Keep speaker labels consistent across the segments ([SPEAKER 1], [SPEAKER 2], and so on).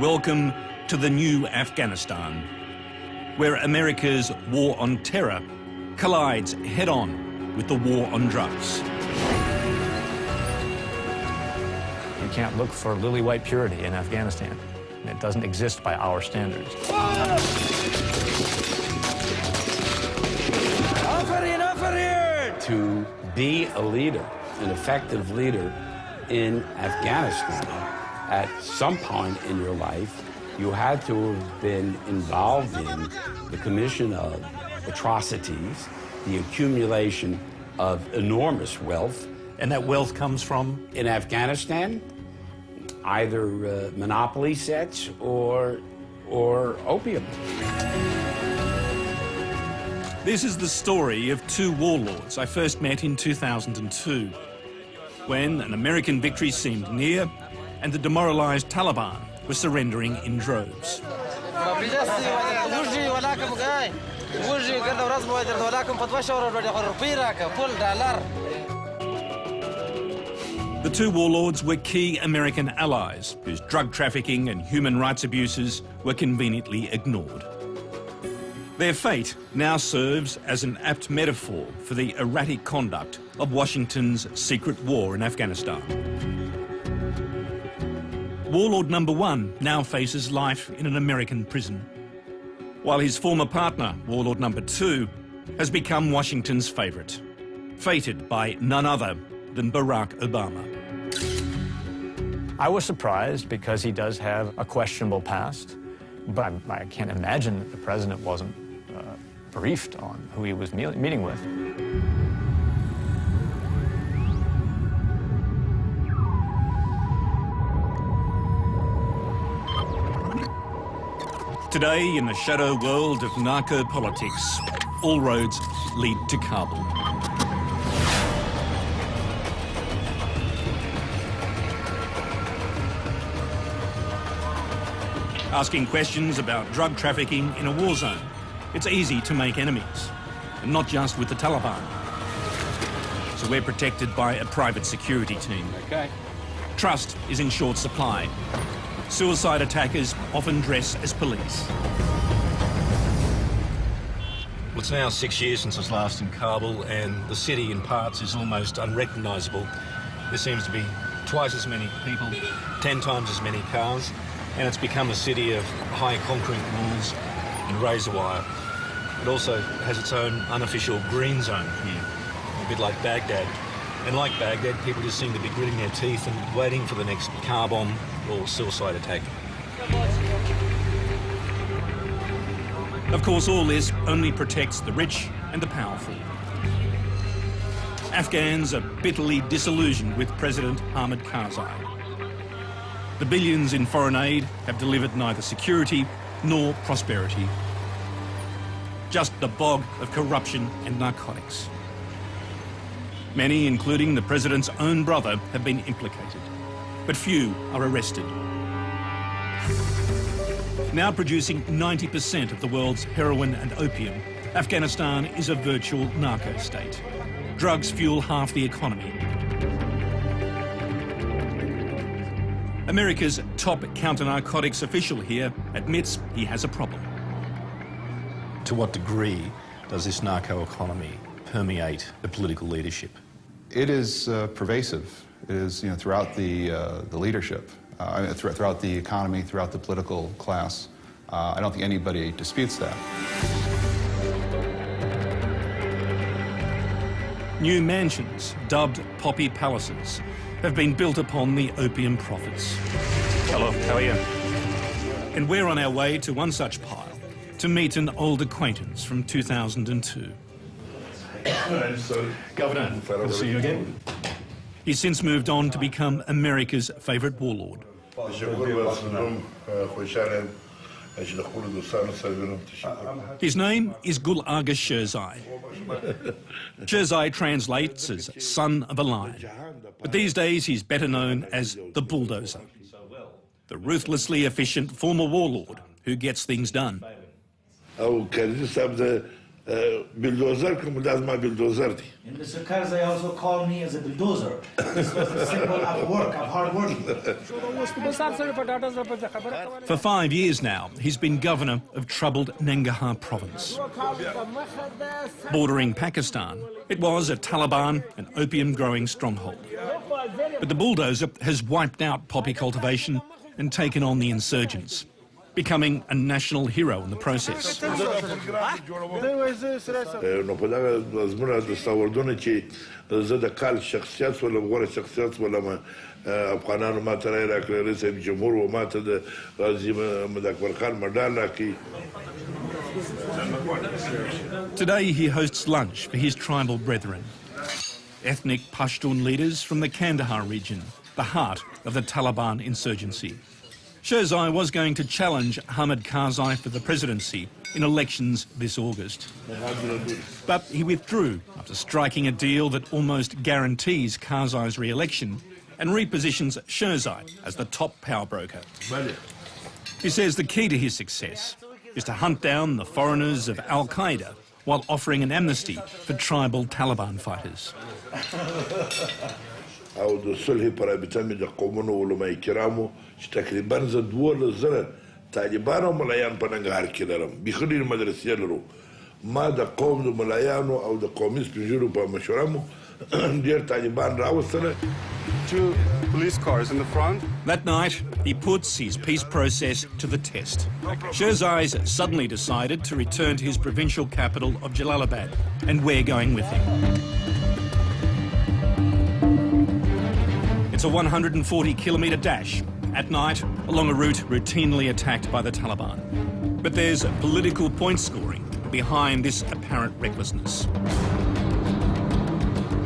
[SPEAKER 1] Welcome to the new Afghanistan, where America's war on terror collides head-on with the war on drugs.
[SPEAKER 2] You can't look for lily-white purity in Afghanistan. It doesn't exist by our standards.
[SPEAKER 3] To be a leader, an effective leader in Afghanistan, at some point in your life, you had to have been involved in the commission of atrocities, the accumulation of enormous wealth.
[SPEAKER 1] And that wealth comes from?
[SPEAKER 3] In Afghanistan, either monopoly sets or opium.
[SPEAKER 1] This is the story of two warlords I first met in 2002, when an American victory seemed near and the demoralised Taliban were surrendering in droves. The two warlords were key American allies whose drug trafficking and human rights abuses were conveniently ignored. Their fate now serves as an apt metaphor for the erratic conduct of Washington's secret war in Afghanistan. Warlord number one now faces life in an American prison, while his former partner, warlord number two, has become Washington's favourite, fated by none other than Barack Obama.
[SPEAKER 2] I was surprised because he does have a questionable past, but I can't imagine that the president wasn't briefed on who he was meeting with.
[SPEAKER 1] Today, in the shadow world of narco-politics, all roads lead to Kabul. Asking questions about drug trafficking in a war zone, it's easy to make enemies, and not just with the Taliban. So we're protected by a private security team.
[SPEAKER 3] Okay.
[SPEAKER 1] Trust is in short supply. Suicide attackers often dress as police.
[SPEAKER 4] Well, it's now 6 years since I was last in Kabul, and the city in parts is almost unrecognisable. There seems to be twice as many people, 10 times as many cars, and it's become a city of high concrete walls and razor wire. It also has its own unofficial green zone here, a bit like Baghdad. And like Baghdad, people just seem to be gritting their teeth and waiting for the next car bomb or suicide attack.
[SPEAKER 1] Of course, all this only protects the rich and the powerful. Afghans are bitterly disillusioned with President Hamid Karzai. The billions in foreign aid have delivered neither security nor prosperity. Just the bog of corruption and narcotics. Many, including the president's own brother, have been implicated, but few are arrested. Now producing 90% of the world's heroin and opium, Afghanistan is a virtual narco-state. Drugs fuel half the economy. America's top counter-narcotics official here admits he has a problem.
[SPEAKER 4] To what degree does this narco-economy permeate the political leadership?
[SPEAKER 5] It is pervasive. It is, throughout the leadership, throughout the economy, throughout the political class. I don't think anybody disputes that.
[SPEAKER 1] New mansions, dubbed poppy palaces, have been built upon the opium profits.
[SPEAKER 2] Hello, how are you?
[SPEAKER 1] And we're on our way to one such pile to meet an old acquaintance from 2002.
[SPEAKER 2] Governor, good to see you again.
[SPEAKER 1] He's since moved on to become America's favourite warlord. His name is Gul Aga Sherzai. Sherzai translates as son of a lion, but these days he's better known as the bulldozer, the ruthlessly efficient former warlord who gets things done.
[SPEAKER 6] بلدوزر که ملازمه بلدوزر دی.
[SPEAKER 7] And Mr. Karzai also called me as a bulldozer. This was a symbol of work, of hard working.
[SPEAKER 1] For 5 years now, he's been governor of troubled Nangarhar province. Bordering Pakistan, it was a Taliban and opium-growing stronghold. But the bulldozer has wiped out poppy cultivation and taken on the insurgents, becoming a national hero in the process.
[SPEAKER 6] نو په دغه زموږ دستاوردونه چې زه د کال شخصیت ولم غوره شخصیت ولم افغانانو ما ته رایې راکړې رئیس جمهور و ما ته د غازي محمد اکبر خان مډال راکړي.
[SPEAKER 1] Today he hosts lunch for his tribal brethren, ethnic Pashtun leaders from the Kandahar region, the heart of the Taliban insurgency. Sherzai was going to challenge Hamid Karzai for the presidency in elections this August. But he withdrew after striking a deal that almost guarantees Karzai's re-election and repositions Sherzai as the top power broker. He says the key to his success is to hunt down the foreigners of Al-Qaeda while offering an amnesty for tribal Taliban fighters.
[SPEAKER 6] او د صلح پر رابطه مې د قومونو علماء کرامو چې تقریبا زه 12,000 طالبان او ملایان په ننګرهار کې لرم بیخي ډېرې مدرسې لرو ما د قوم د ملایانو او د قومي سپین ږیرو په مشوره مو ډېر طالبان راوستله.
[SPEAKER 8] 2 police cars in the front.
[SPEAKER 1] That night, he puts his peace process to the test. Sherzai's suddenly decided to return to his provincial capital of Jalalabad, and we're going with him. It's a 140-kilometre dash at night along a route routinely attacked by the Taliban. But there's political point scoring behind this apparent recklessness.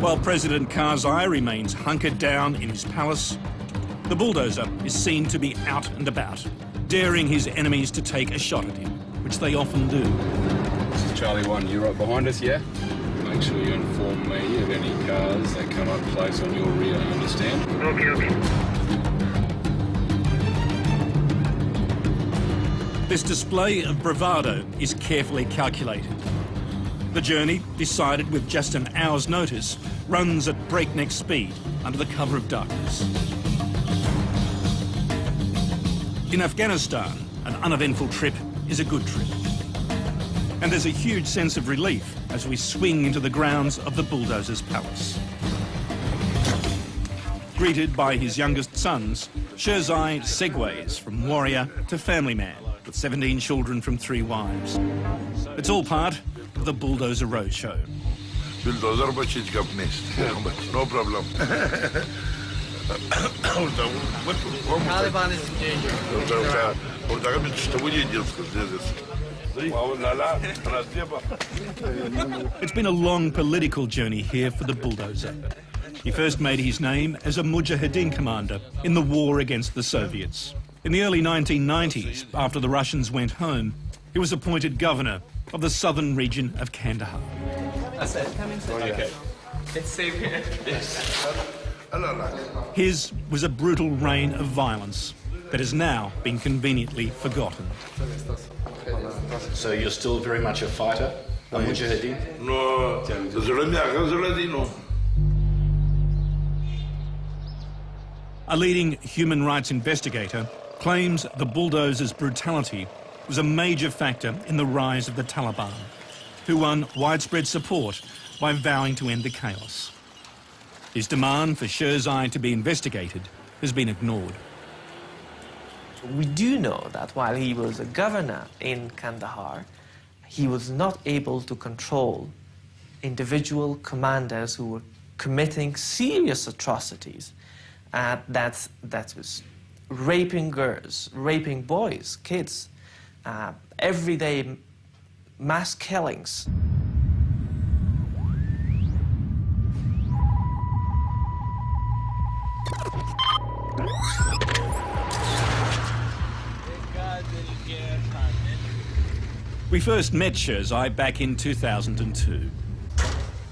[SPEAKER 1] While President Karzai remains hunkered down in his palace, the bulldozer is seen to be out and about, daring his enemies to take a shot at him, which they often do.
[SPEAKER 9] This is Charlie 1, you're right behind us, yeah? Make sure you inform me of any cars that come up close on your rear, understand?
[SPEAKER 7] Okay.
[SPEAKER 1] This display of bravado is carefully calculated. The journey, decided with just an hour's notice, runs at breakneck speed under the cover of darkness. In Afghanistan, an uneventful trip is a good trip. And there's a huge sense of relief as we swing into the grounds of the bulldozer's palace. Greeted by his youngest sons, Sherzai segues from warrior to family man, with 17 children from 3 wives. It's all part of the Bulldozer Roadshow.
[SPEAKER 6] بلدوزر باشه هیچ گپ نیست. No problem.
[SPEAKER 7] Taliban is in danger.
[SPEAKER 1] It's been a long political journey here for the bulldozer. He first made his name as a Mujahideen commander in the war against the Soviets. In the early 1990s, after the Russians went home, he was appointed governor of the southern region of Kandahar.
[SPEAKER 10] That's it. Okay. It's safe here. Yes.
[SPEAKER 1] His was a brutal reign of violence that has now been conveniently forgotten.
[SPEAKER 11] So you're still very much a fighter, a mujahideen?
[SPEAKER 6] No,
[SPEAKER 1] a leading human rights investigator claims the bulldozer's brutality was a major factor in the rise of the Taliban, who won widespread support by vowing to end the chaos. His demand for Sherzai to be investigated has been ignored.
[SPEAKER 12] We do know that while he was a governor in Kandahar, he was not able to control individual commanders who were committing serious atrocities. That was raping girls, raping boys, kids, everyday mass killings.
[SPEAKER 1] We first met Sherzai back in 2002.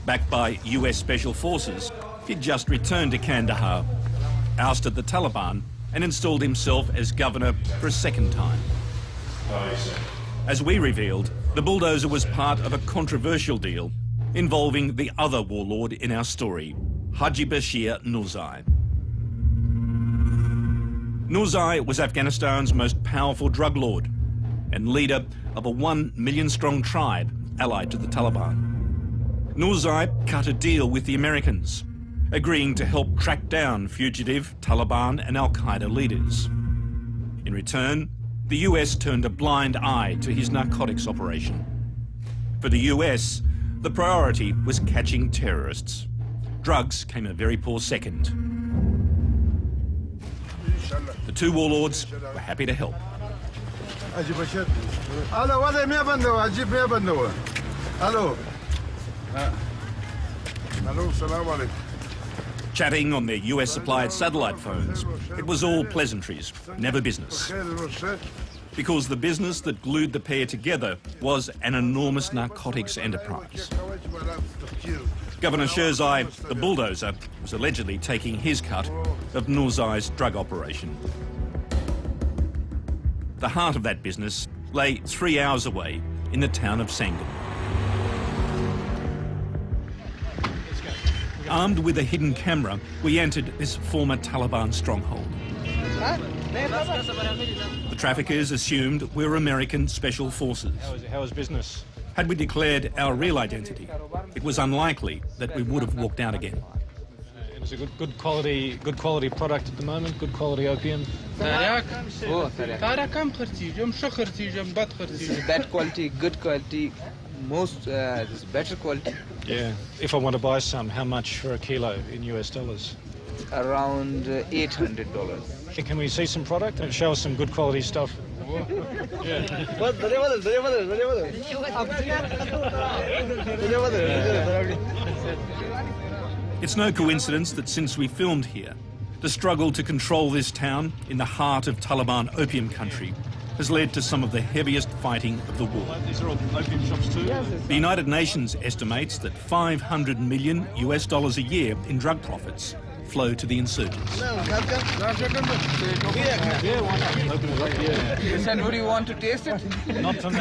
[SPEAKER 1] Backed by US Special Forces, he'd just returned to Kandahar, ousted the Taliban, and installed himself as governor for a second time. As we revealed, The bulldozer was part of a controversial deal involving the other warlord in our story, Haji Bashir Nurzai. Nurzai was Afghanistan's most powerful drug lord and leader of a 1 million-strong tribe allied to the Taliban. Nurzai cut a deal with the Americans, agreeing to help track down fugitive Taliban and al-Qaeda leaders. In return, the US turned a blind eye to his narcotics operation. For the US, the priority was catching terrorists. Drugs came a very poor second. The two warlords were happy to help. Chatting on their US-supplied satellite phones, it was all pleasantries, never business. Because the business that glued the pair together was an enormous narcotics enterprise. Governor Sherzai, the bulldozer, was allegedly taking his cut of Nurzai's drug operation. The heart of that business lay 3 hours away in the town of Sangam. Armed with a hidden camera, we entered this former Taliban stronghold. The traffickers assumed we were American special forces.
[SPEAKER 2] How was business?
[SPEAKER 1] Had we declared our real identity, it was unlikely that we would have walked out again.
[SPEAKER 2] It was a good quality product at the moment, good quality opium.
[SPEAKER 10] Bad quality, good quality, most is better quality.
[SPEAKER 2] Yeah. If I want to buy some, how much for a kilo in US dollars?
[SPEAKER 10] Around $800.
[SPEAKER 2] Can we see some product and show us some good quality stuff?
[SPEAKER 1] It's no coincidence that since we filmed here, the struggle to control this town in the heart of Taliban opium country has led to some of the heaviest fighting of the war.
[SPEAKER 2] These are all opium shops too?
[SPEAKER 1] The United Nations estimates that $500 million a year in drug profits flow to the insurgents.
[SPEAKER 10] You said, would you want to taste it?
[SPEAKER 2] Not for me.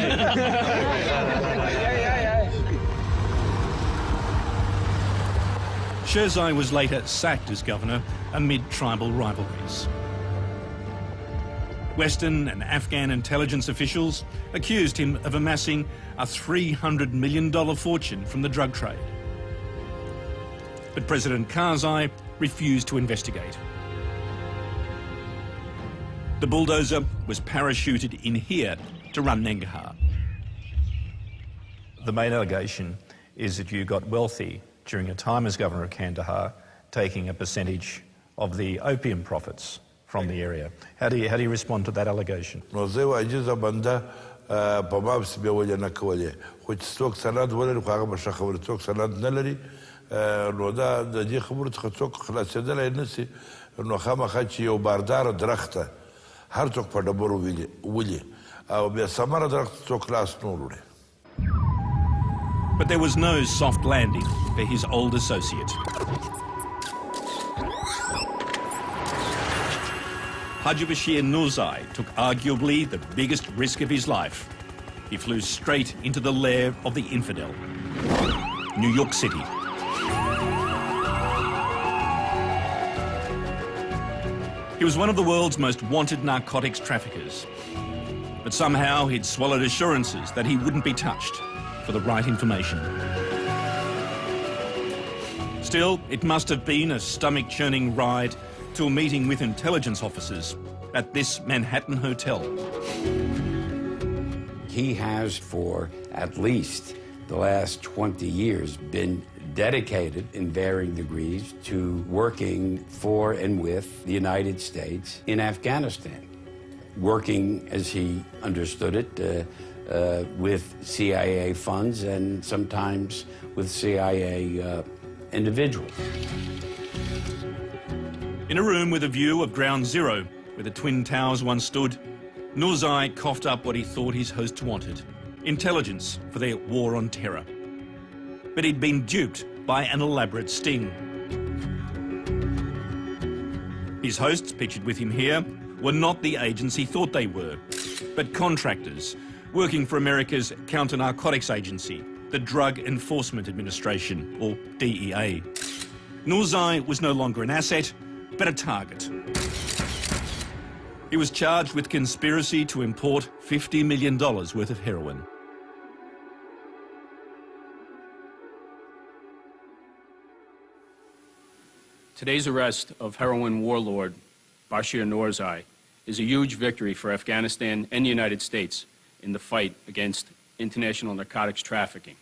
[SPEAKER 1] Sherzai was later sacked as governor amid tribal rivalries. Western and Afghan intelligence officials accused him of amassing a $300 million fortune from the drug trade. But President Karzai refused to investigate. The bulldozer was parachuted in here to run Nangarhar.
[SPEAKER 13] The main allegation is that you got wealthy during your time as governor of Kandahar, taking a percentage of the opium profits from the area. How do you respond to that allegation?
[SPEAKER 1] But there was no soft landing for his old associate. Haji Bashir Nurzai took arguably the biggest risk of his life. He flew straight into the lair of the infidel, New York City. He was one of the world's most wanted narcotics traffickers. But somehow he'd swallowed assurances that he wouldn't be touched for the right information. Still, it must have been a stomach-churning ride to a meeting with intelligence officers at this Manhattan hotel.
[SPEAKER 3] He has, for at least the last 20 years, been dedicated in varying degrees to working for and with the United States in Afghanistan, working, as he understood it, with CIA funds and sometimes with CIA individuals.
[SPEAKER 1] In a room with a view of Ground Zero, where the Twin Towers once stood, Nurzai coughed up what he thought his hosts wanted: intelligence for their war on terror. But he'd been duped by an elaborate sting. His hosts, pictured with him here, were not the agents he thought they were, but contractors working for America's counter-narcotics agency, the Drug Enforcement Administration, or DEA. Nourzai was no longer an asset, but a target. He was charged with conspiracy to import $50 million worth of heroin.
[SPEAKER 14] Today's arrest of heroin warlord Bashir Nourzai is a huge victory for Afghanistan and the United States in the fight against international narcotics trafficking.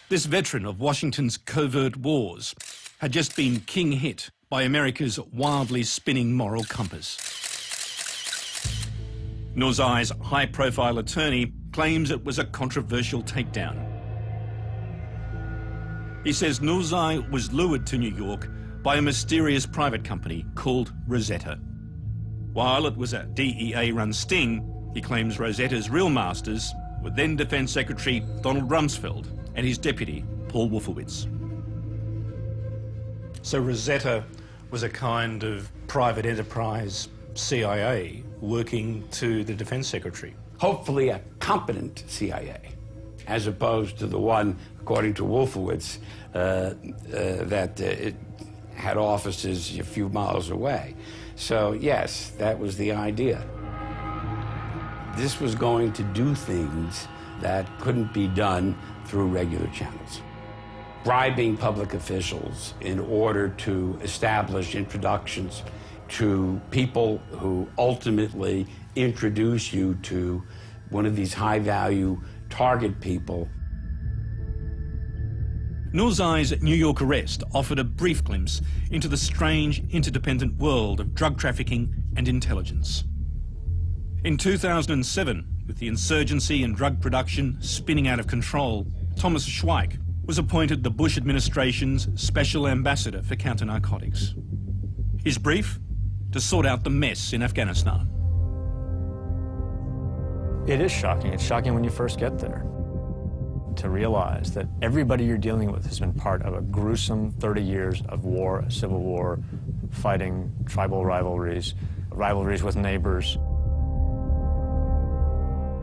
[SPEAKER 1] This veteran of Washington's covert wars had just been king hit by America's wildly spinning moral compass. Nourzai's high-profile attorney claims it was a controversial takedown. He says Nourzai was lured to New York by a mysterious private company called Rosetta. While it was a DEA-run sting, he claims Rosetta's real masters were then Defense Secretary Donald Rumsfeld and his deputy, Paul Wolfowitz.
[SPEAKER 13] So Rosetta was a kind of private enterprise CIA working to the Defense Secretary.
[SPEAKER 3] Hopefully a competent CIA, as opposed to the one, according to Wolfowitz, that it had offices a few miles away. So yes, that was the idea. This was going to do things that couldn't be done through regular channels. Bribing public officials in order to establish introductions to people who ultimately introduce you to one of these high-value target people.
[SPEAKER 1] Nourzai's New York arrest offered a brief glimpse into the strange, interdependent world of drug trafficking and intelligence. In 2007, with the insurgency and drug production spinning out of control, Thomas Schweik was appointed the Bush administration's special ambassador for counter-narcotics. His brief? To sort out the mess in Afghanistan.
[SPEAKER 2] It is shocking. It's shocking when you first get there, to realize that everybody you're dealing with has been part of a gruesome 30 years of war, a civil war, fighting tribal rivalries with neighbors.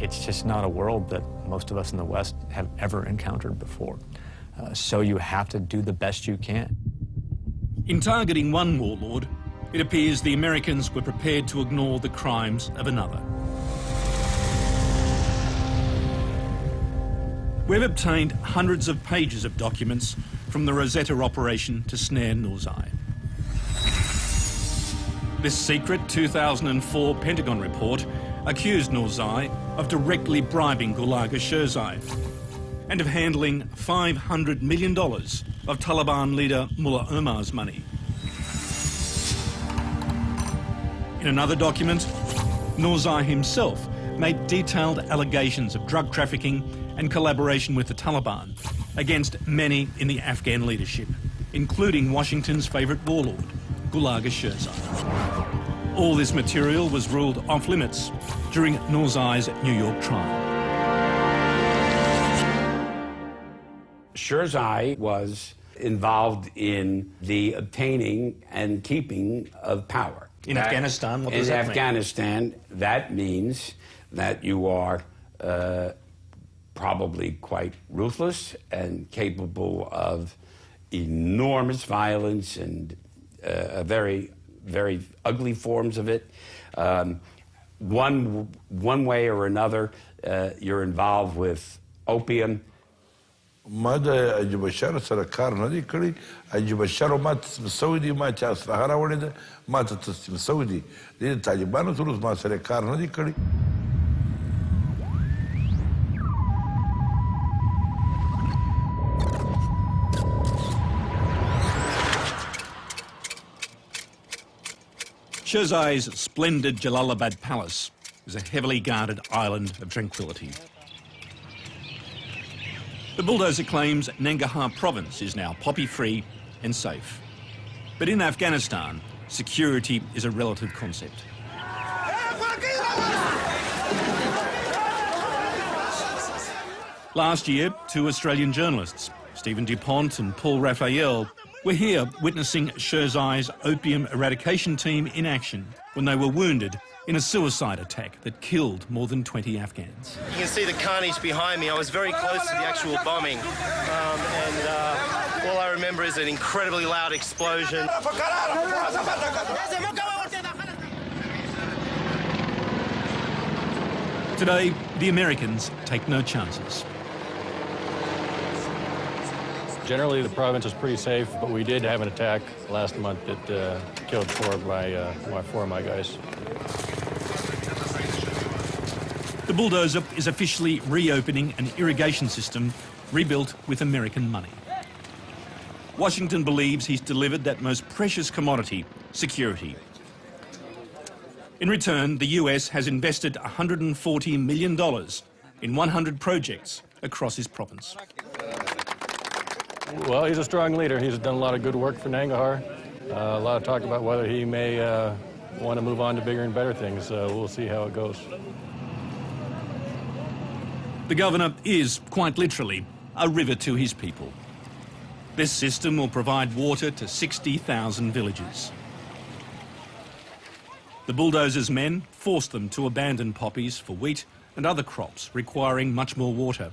[SPEAKER 2] It's just not a world that most of us in the West have ever encountered before. So you have to do the best you can.
[SPEAKER 1] In targeting one warlord, it appears the Americans were prepared to ignore the crimes of another. We've obtained hundreds of pages of documents from the Rosetta operation to snare Nourzai. This secret 2004 Pentagon report accused Nourzai of directly bribing Gulaga Sherzai and of handling $500 million of Taliban leader Mullah Omar's money. In another document, Nourzai himself made detailed allegations of drug trafficking and collaboration with the Taliban against many in the Afghan leadership, including Washington's favourite warlord, Gulaga Sherzai. All this material was ruled off limits during Nourzai's New York trial.
[SPEAKER 3] Sherzai was involved in the obtaining and keeping of power.
[SPEAKER 13] In Afghanistan, what does that mean?
[SPEAKER 3] In Afghanistan, that means that you are probably quite ruthless and capable of enormous violence and very, very ugly forms of it. One way or another, you're involved with opium.
[SPEAKER 6] ما د حاجي بشر سره کار نه دی کړی. حاجي بشر ما تسلیم سوی دی، ما چې اسلحه راوړې ده ما ته تسلیم سوی دی. د طالبانو تر اوسه ما سره کار نه دی کړی.
[SPEAKER 1] Sherzai's splendid Jalalabad palace is a heavily guarded island of tranquility. The bulldozer claims Nangarhar province is now poppy-free and safe. But in Afghanistan, security is a relative concept. Last year, two Australian journalists, Stephen DuPont and Paul Raphael, were here witnessing Sherzai's opium eradication team in action when they were wounded in a suicide attack that killed more than 20 Afghans.
[SPEAKER 15] You can see the carnage behind me. I was very close to the actual bombing, and all I remember is an incredibly loud explosion.
[SPEAKER 1] Today, the Americans take no chances.
[SPEAKER 16] Generally, the province is pretty safe, but we did have an attack last month that killed four of my guys.
[SPEAKER 1] The bulldozer is officially reopening an irrigation system rebuilt with American money. Washington believes he's delivered that most precious commodity, security. In return, the US has invested $140 million in 100 projects across his province.
[SPEAKER 16] Well, he's a strong leader. He's done a lot of good work for Nangarhar. A lot of talk about whether he may want to move on to bigger and better things. We'll see how it goes.
[SPEAKER 1] The governor is, quite literally, a river to his people. This system will provide water to 60,000 villages. The bulldozer's men forced them to abandon poppies for wheat and other crops requiring much more water.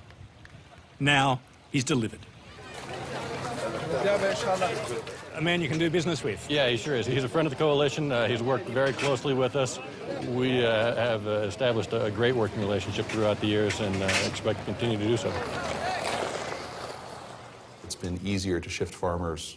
[SPEAKER 1] Now he's delivered.
[SPEAKER 2] A man you can do business with.
[SPEAKER 16] Yeah, he sure is. He's a friend of the coalition. He's worked very closely with us. We have established a great working relationship throughout the years and expect to continue to do so.
[SPEAKER 5] It's been easier to shift farmers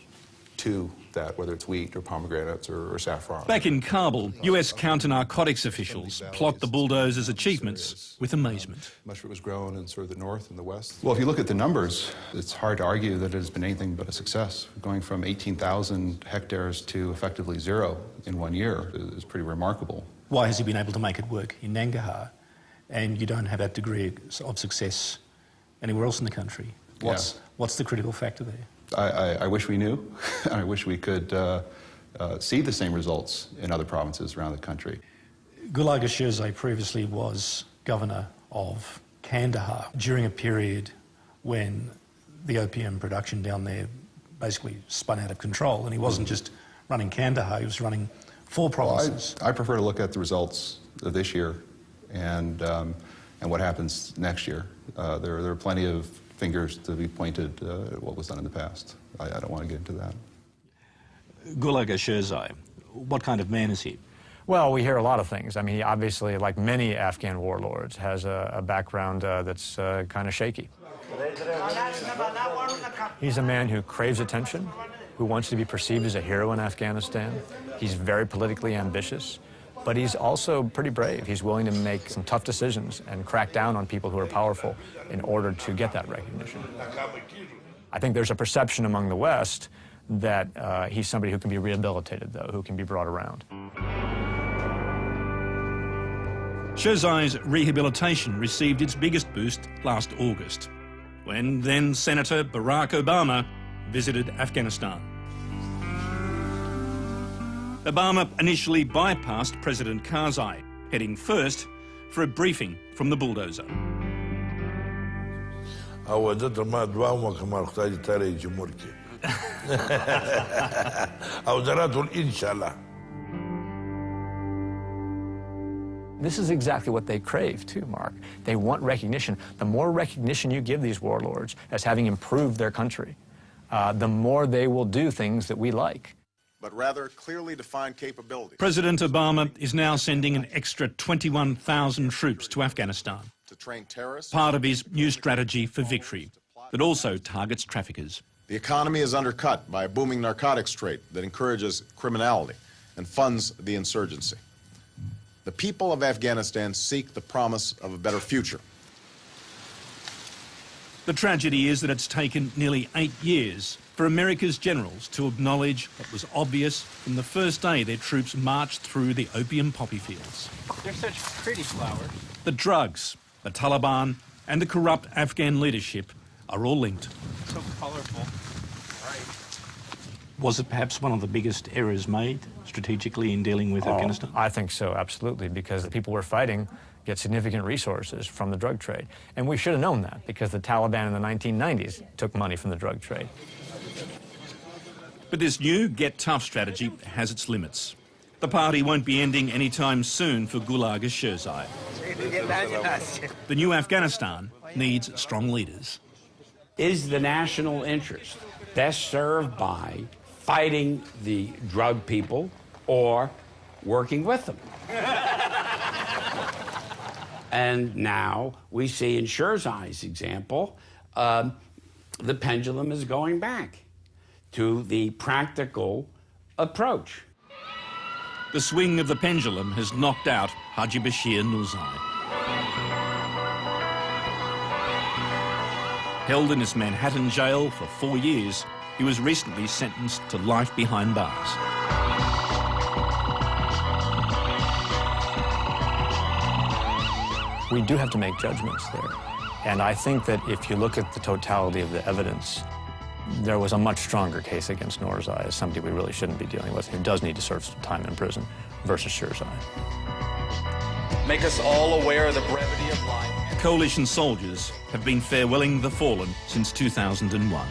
[SPEAKER 5] to that, whether it's wheat or pomegranates or saffron.
[SPEAKER 1] Back in Kabul, US counter-narcotics officials plot the bulldozer's achievements with amazement.
[SPEAKER 5] Much of it was grown in sort of the north and the west. Well, if you look at the numbers, it's hard to argue that it has been anything but a success. Going from 18,000 hectares to effectively zero in 1 year is pretty remarkable.
[SPEAKER 13] Why has he been able to make it work in Nangarhar and you don't have that degree of success anywhere else in the country? What's the critical factor there?
[SPEAKER 5] I wish we knew. I wish we could see the same results in other provinces around the country.
[SPEAKER 13] Gulaga Shirzai previously was governor of Kandahar during a period when the opium production down there basically spun out of control, and he wasn't just running Kandahar, he was running 4 provinces.
[SPEAKER 5] Well, I prefer to look at the results of this year and what happens next year. There are plenty of fingers to be pointed at what was done in the past. I don't want to get into that.
[SPEAKER 13] Gulaga Shirzai, what kind of man is he?
[SPEAKER 2] Well, we hear a lot of things. I mean, he obviously, like many Afghan warlords, has a background that's kind of shaky. He's a man who craves attention, who wants to be perceived as a hero in Afghanistan. He's very politically ambitious, but he's also pretty brave. He's willing to make some tough decisions and crack down on people who are powerful in order to get that recognition. I think there's a perception among the West that he's somebody who can be rehabilitated, though, who can be brought around.
[SPEAKER 1] Shirzai's rehabilitation received its biggest boost last August, when then Senator Barack Obama visited Afghanistan. Obama initially bypassed President Karzai, heading first for a briefing from the bulldozer.
[SPEAKER 2] This is exactly what they crave, too, Mark. They want recognition. The more recognition you give these warlords as having improved their country, the more they will do things that we like.
[SPEAKER 17] But rather clearly defined capabilities.
[SPEAKER 1] President Obama is now sending an extra 21,000 troops to Afghanistan,
[SPEAKER 17] to train terrorists,
[SPEAKER 1] part of his new strategy for victory that also targets traffickers.
[SPEAKER 17] The economy is undercut by a booming narcotics trade that encourages criminality and funds the insurgency. The people of Afghanistan seek the promise of a better future.
[SPEAKER 1] The tragedy is that it's taken nearly 8 years for America's generals to acknowledge what was obvious from the first day their troops marched through the opium poppy fields.
[SPEAKER 10] They're such pretty flowers.
[SPEAKER 1] The drugs, the Taliban, and the corrupt Afghan leadership are all linked.
[SPEAKER 10] So colorful.
[SPEAKER 13] Was it perhaps one of the biggest errors made strategically in dealing with Afghanistan?
[SPEAKER 2] I think so, absolutely, because the people we're fighting get significant resources from the drug trade. And we should have known that, because the Taliban in the 1990s took money from the drug trade.
[SPEAKER 1] But this new get tough strategy has its limits. The party won't be ending anytime soon for Gulag Shirzai. The new Afghanistan needs strong leaders.
[SPEAKER 3] Is the national interest best served by fighting the drug people or working with them? And now we see in Shirzai's example, the pendulum is going back to the practical approach.
[SPEAKER 1] The swing of the pendulum has knocked out Haji Bashir Nuzai. Held in his Manhattan jail for 4 years, he was recently sentenced to life behind bars.
[SPEAKER 2] We do have to make judgments there. And I think that if you look at the totality of the evidence, there was a much stronger case against Noorzai as somebody we really shouldn't be dealing with, who does need to serve some time in prison, versus Shirzai.
[SPEAKER 11] Make us all aware of the brevity of life.
[SPEAKER 1] Coalition soldiers have been farewelling the fallen since 2001.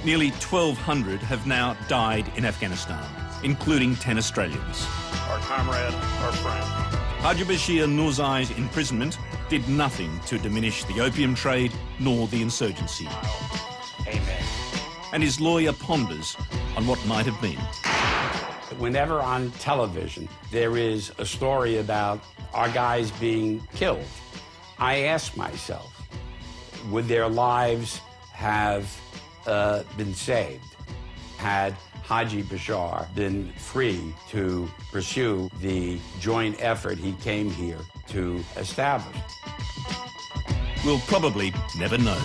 [SPEAKER 1] Nearly 1,200 have now died in Afghanistan, including 10 Australians.
[SPEAKER 18] Our comrade, our friend.
[SPEAKER 1] Haji Bashir Noorzai's imprisonment did nothing to diminish the opium trade nor the insurgency.
[SPEAKER 3] Amen.
[SPEAKER 1] And his lawyer ponders on what might have been.
[SPEAKER 3] Whenever on television there is a story about our guys being killed, I ask myself, would their lives have been saved had Haji Bashar been free to pursue the joint effort he came here to establish?
[SPEAKER 1] We'll probably never know.